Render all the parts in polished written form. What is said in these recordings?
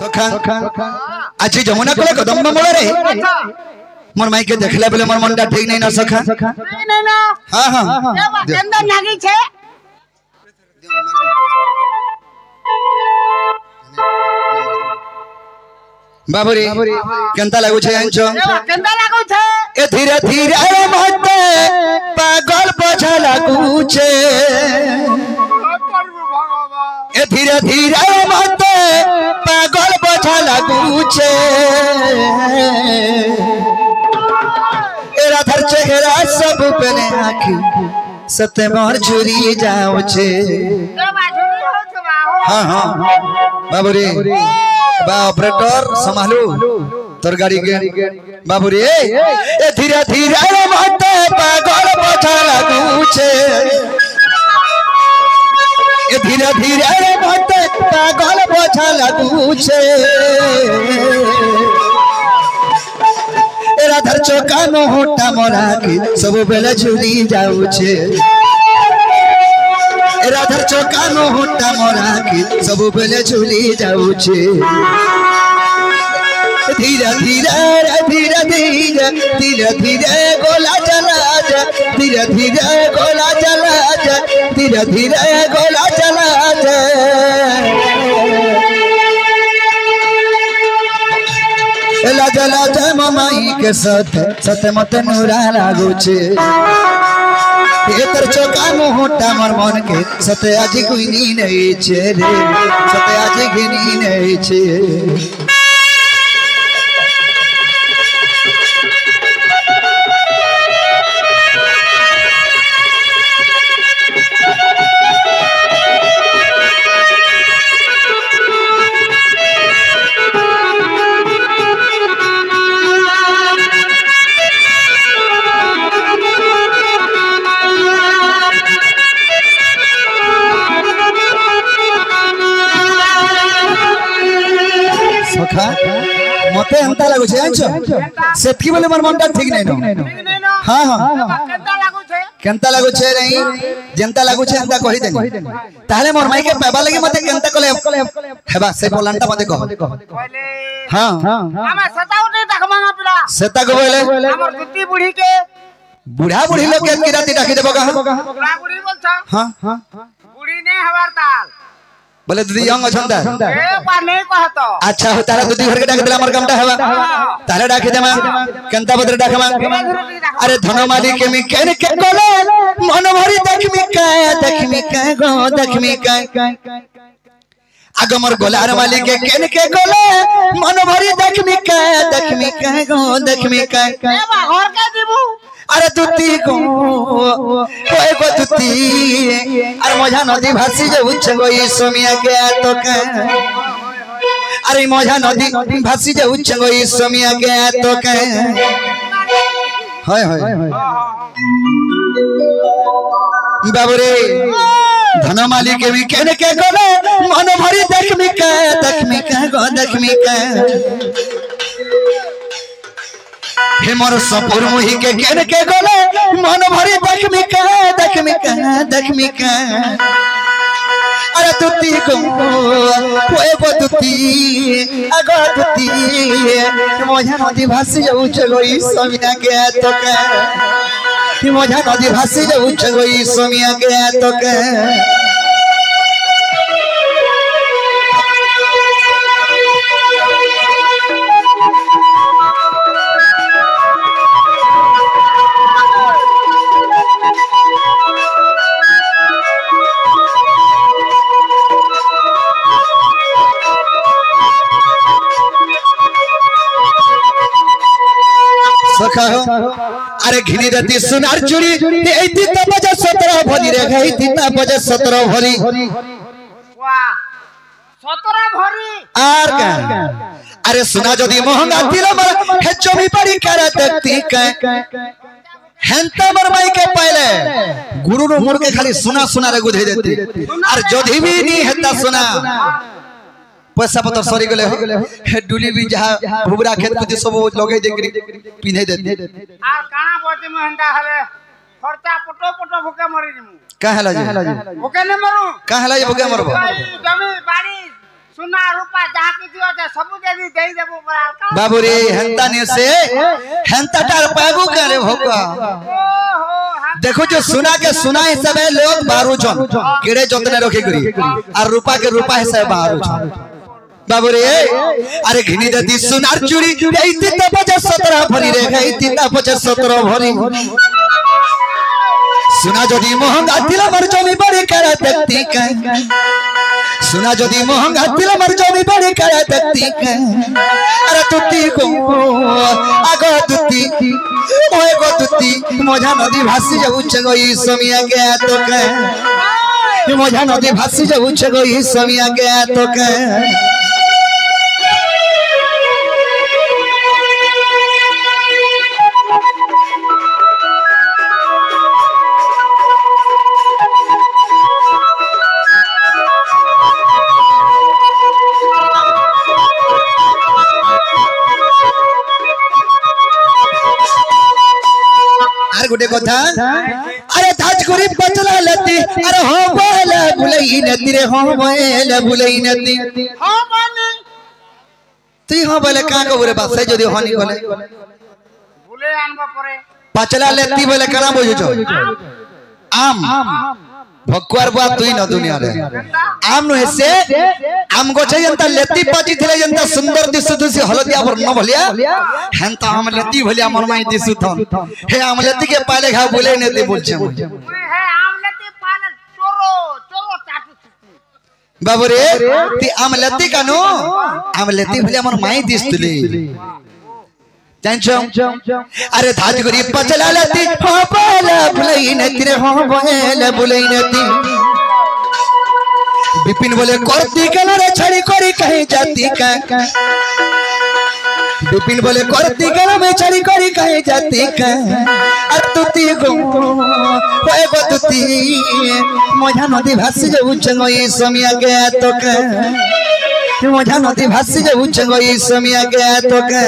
सखा आज जमुना कोले कदम मूल रे मोर माई के देखले बोले मोर मनटा ठीक नहीं ना सखा नहीं ना हां हां केंदा नागी छे बाबूरी केंता लागू छे आंचो केंदा लागू छे ए धीरे धीरे मते पागल पछा लागू छे ए धीरे धीरे मते पागल पछा लागू छे ए राधर चेहरा सब पेने आखी सते मोर झुरी जाऊ छे हां हां बाबूरी बा ऑपरेटर संभालू तोर गाड़ी के बाबूरी ए धीरे धीरे मते पागल पछा लागू छे ए धीरे धीरे मते पागल पछा लागू छे ए राधर चोका नो होटा मोरा के सब बेले झुरी जाऊ छे ए राधर चोका नो होटा मोरा के सब बेले झुरी जाऊ छे धीरे धीरे धीरे धीरे धीरे धीरे गोला चला जा धीरे धीरे गोला चला जा धीरे धीरे गोला चला जा लाजा लाजा ममाई के सत मत नूरा लागू छे तेतर चोका मोटा मोर मन के सत आज गुनी नहीं छे रे सत आज गुनी नहीं छे मते अंता लागू छे आंचो सेतकी बोले मोर मनटा ठीक नै न हां हां केंता लागू छे नहीं जेंता लागू छे अंता कहि देनी ताले मोर माई के पेबा लगी मते केंता कोले हेबा से बोलंटा मते कह हां हम सताउ नहीं देखमा पिला सेता को बोले हमर दुती बुढ़ी के बुढ़ा बुढ़ी लोग के किराती डाकी देबो कहां बुढ़ा बुढ़ी बोलछा हां हां बुढ़ी ने हवार ताल बोले दीदी यंग अछंदा ए पा नहीं कहतो अच्छा हो तारा दीदी घर के डाक देला मोर कामटा हेबा तारे डाके देमा केंता बदर डाकमा अरे धनमाली के मी केन के कोले मन भरी देखमी का आग मोर गोलार माली के केन के कोले मन भरी देखमी का घर के दिबू अरे दुती को कोई को दुती अरे मजा नदी भासी जे उच्च गई सोमिया के तो के अरे मजा नदी भासी जे उच्च गई सोमिया के तो के हाय हाय बाबूरे धनमाली के भी केन के कोले मन भरी देखमी का हे मोर सपुर मुही के केन के गोले मन भरी देखमी का अरे दुती को कोई को दुती अगो दुती मोजा नदी भासी जाऊ चलोई सोमिया के तो के मोजा नदी भासी जाऊ चलोई सोमिया के तो के सखा अरे घिनी रती सुनार चूड़ी एती त बजे 17 भरी रे गईती त बजे 17 भरी वाह 17 भरी आर का अरे सुना जदी महंगा तिलो मर हे चोमी पड़ी कर देखती के हेंता मर माई के पहले गुरु रो मुड़ के खाली सुना सुना रे गुधे देती और जदी भी नी हेता सुना पैसा पतर सरी गले हे डुली भी जहा भुबरा खेत कुछ सब लगे दे पिने देते आ काना बोते महंगा हले खर्चा पटो पटो भूखे मरी जमु का हला जी भूखे न मरू का हला जी भूखे मरबो जमी बाड़ी सुना रूपा जहाँ की दियो जे सब देवी दे देबो बड़ा बाबू रे हेंता ने से हेंता टार पाबू करे भोका देखो जो सुना के सुना हिसाब है लोग 12 जन केड़े जतने रखे करी और रूपा के रूपा हिसाब 12 जन बाबू रे अरे घिनी देती सुनार चूड़ी एई तीता 17 भरी रे एई तीता 17 भरी सुना जदी महंगा तिला मर जमी बड़ी करा देखती कहीं सुना जदी महंगा तिला मर जमी बड़ी करा देखती कहीं अरे तुती को आगो तुती ओए गो तुती मोजा नदी भासी जाऊ छगो ई समिया के तो कहीं मोजा नदी भासी जाऊ छगो ई समिया के तो कहीं गोटे कथा अरे धाज करी बचला लती अरे हो बोला भुलई नती रे हो बोला भुलई नती हां माने तू हो बोले का कबरे बासे जदी हनी बोले भूले आनबो परे बचला लती बोले कना बुझो आम भक्वार बुआ तुई न दुनिया रे आम न हेसे आम गोछे जनता लेती पाची थिले जनता सुंदर दिसु दिसु हलदिया वर्ण भलिया हेंता हम लेती भलिया मन माई दिसु थन हे आम लेती के पाले घा बोले ने दे बोल छे हे आम लेती पाले चोरो चोरो चाटू बाबू रे ती आम लेती कानो आम लेती भलिया मन माई दिसतले जानचो अरे धाज करी पचला लेती हो बोला भुलई नती रे हो बोला भुलई नती बिपिन बोले करती कलरे छड़ी करी कहीं जाती का बिपिन बोले करती कल में छड़ी करी कहीं जाती का अर तुती गो ओए गो तुती मोजा नदी भासी जाऊ छगो ई समिया के तो का मोजा नदी भासी जाऊ छगो ई समिया के तो का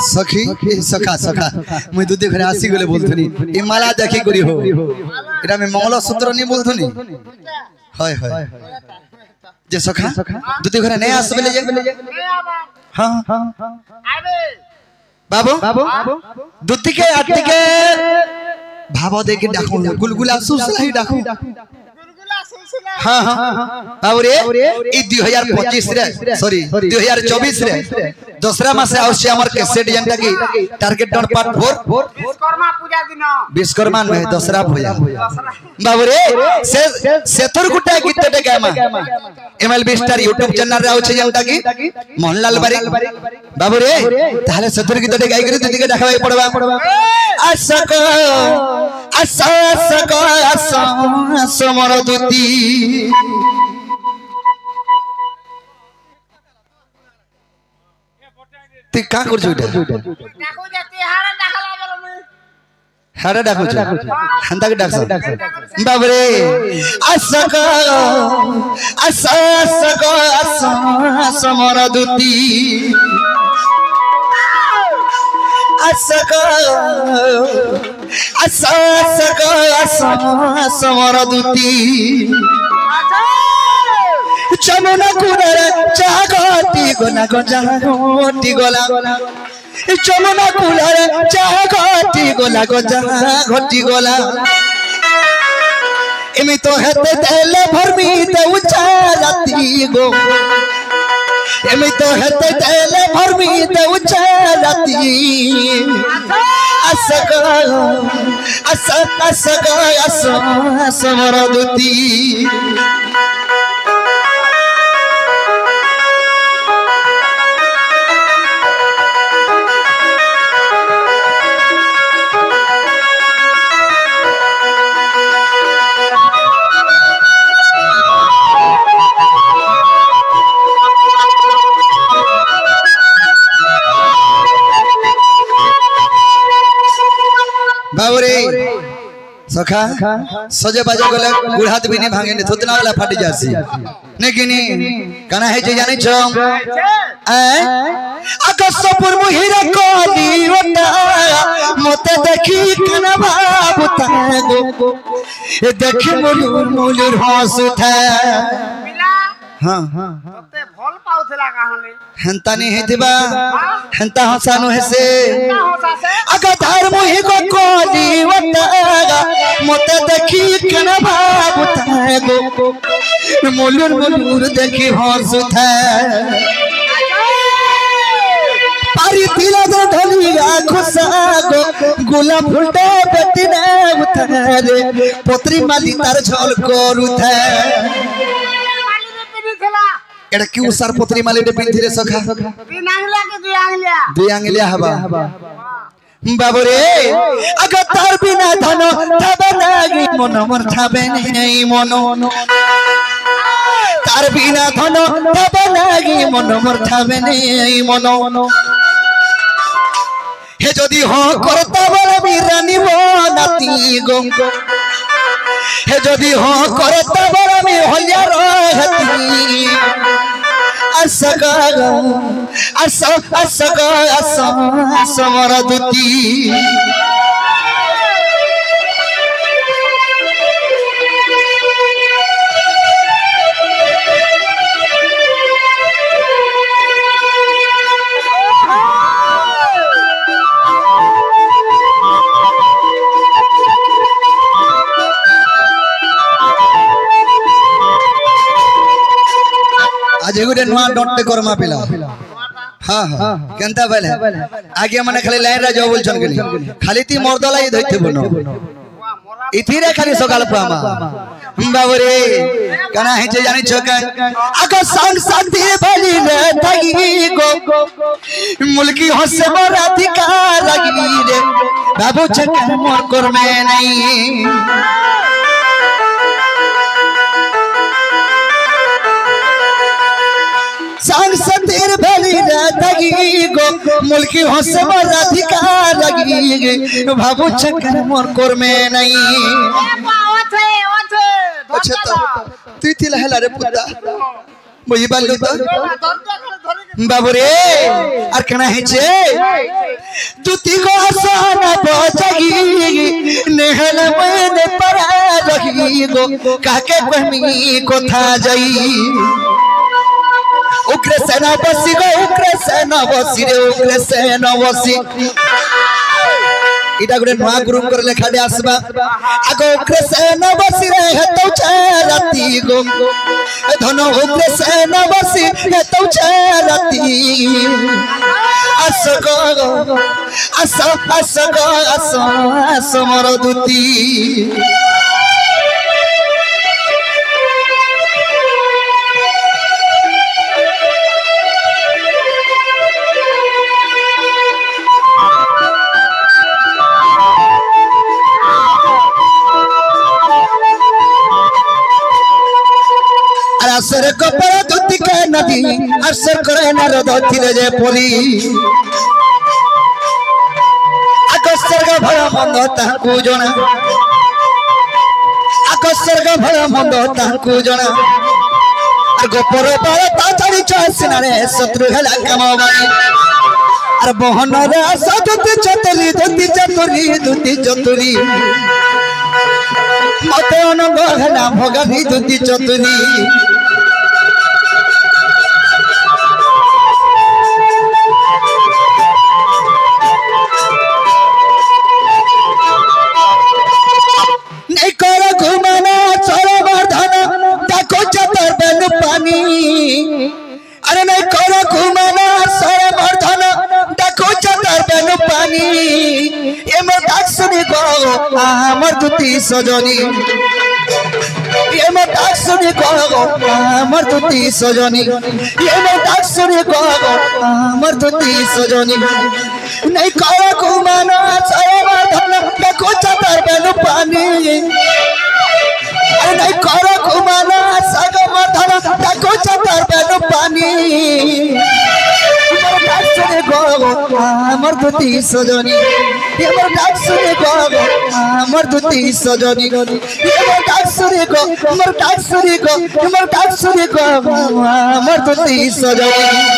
सखी सखा सखा मुई दूध घरे आसी गले बोलथनी ए माला देखी करी हो एरा में मंगल सूत्र नहीं बोलथनी हाय हाय जे सखा दूध घरे नहीं आस बेले जे हां हां आबे बाबू दूध के आटी के भाव दे के डाकू गुलगुला सुसला ही डाकू गुलगुला सुसला हां हां बाबू रे ई 2025 रे सॉरी 2024 रे दूसरा मासे आवश्य हमर कैसेट जनता की टारगेट डाउन पार्ट 4 विश्वकर्मा पूजा दिन विश्वकर्मा में दसरा भोया बाबू रे से सेथुर गुटा गीत टे gamma MLB star YouTube channel रे आवछे जनता की मोहनलाल बारी बाबू रे ताले सेथुर गीत टे गाई करी दीदी के देखावे पड़बा आसक आसक आस समर दुती ती का कर जोइटा डाकू जती हारा डाकला बोलो में हारा डाकू हंदा के डाकस बाबू रे आसक आसक आस समर दुती आसक आसक आस समर दुती चमना कुनर चागती गोना गजागती गोला चमना कुनर चागती गोला गजागती गोला एमी तो हेते देले भरमी ते उचालती गो एमी तो हेते देले भरमी ते उचालती असक असक असक अस समरदती सखा सजे बाजे गले गुड़हात भी नहीं भांगे थोतना वाला फाटी जासी लेकिन कना है जे जाने छ अकसपुर मुहिरा कोली वता मते देखी कना बाबूता गो ए देखी मुलुर मुलुर हंस उठा हां तते फल पाउथला कहाले हंता नहीं हेतिबा हंता हसानो हेसे हसासे अगा धार मुहि को कोली वता मते देखी कना बाबूता गो मुलुर मुलुर देखी हंस उठा पारी तिला दे ढलिया खुसा गो गुलाब फुलटे बेटिना उतारे पत्री माली तार झल करूथा माली रे पिनिथला एटा की उसार पत्री माली रे पिनथिरे सखा तीन आंगलिया के दुई आंगलिया हबा बाबू रे अगर तार बिना धन थाबे नागी मन मोर थाबे नहीं मन तार बिना धन थाबे नागी मन मोर थाबे नहीं मन हे जदि हाँ करता बले बिरानी नाती गो हे जदि हाँ करता बले मी हलिया रहती असग असग असग असमर दुती आज गुडे नुआ डॉट करमा पिला हां हां केनता बेले आगे माने खाली लाइन रा जो बोलछन के खाली ती मर्दला ई धइते बनो इथिरे खाली सकाल पामा बाबू रे कना है जे जानि छका अगर संग शांति भली रे तगी गो मुल्की हसे मोर अधिकार लगी रे बाबू छका मोर कर में नहीं संग सतेर भली रातगी गो मुल्की हसे मोर अधिकार लगी बाबू चक्कर मोर कोर में नहीं ओथे अच्छा तू थी लहला रे पुत्ता मोई बाल तो बाबू रे आर कना है छे तुती को आसाना बजगी नेहल मैंने परा रही गो काके कहमी कोथा जाई उग्र सेना बसी गो उग्र सेना बसी रे उग्र सेना बसी इटा गुडे नुआ गुरु कर लेखा दे आसबा आगो उग्र सेना बसी रे हेतौ छराती गो धन उग्र सेना बसी हेतौ छराती असगो असगो असमर दुती असर कपर दुति के नदी असर करे नरद थिले जे पुरी अकसर का भला मंद ताकू जना अकसर का भला मंद ताकू जना और गोपर पर ता चढ़ी चसिना रे शत्रु हला कमावाई और बहन रे सदुति चतुरी दुति चतुरी मते अनंग हला भगवी दुति चतुरी अरे नहीं करो घुमाना सारा मर्दन देखो चतर बेनु पानी ये मैं दाक्षिणी को हमर दुती सजनी ये मैं दाक्षिणी को हमर दुती सजनी ये मैं दाक्षिणी को हमर दुती सजनी नहीं करो घुमाना सारा मर्दन देखो चतर बेनु पानी अरे नहीं करो घुमाना सागर मर्दन देखो चतर बेनु पानी শুনে গো আমার দুটি সজনী আমার ডাক শুনে গো আমার দুটি সজনী আমার ডাক শুনে গো আমার ডাক শুনে গো আমার ডাক শুনে গো আমার দুটি সজনী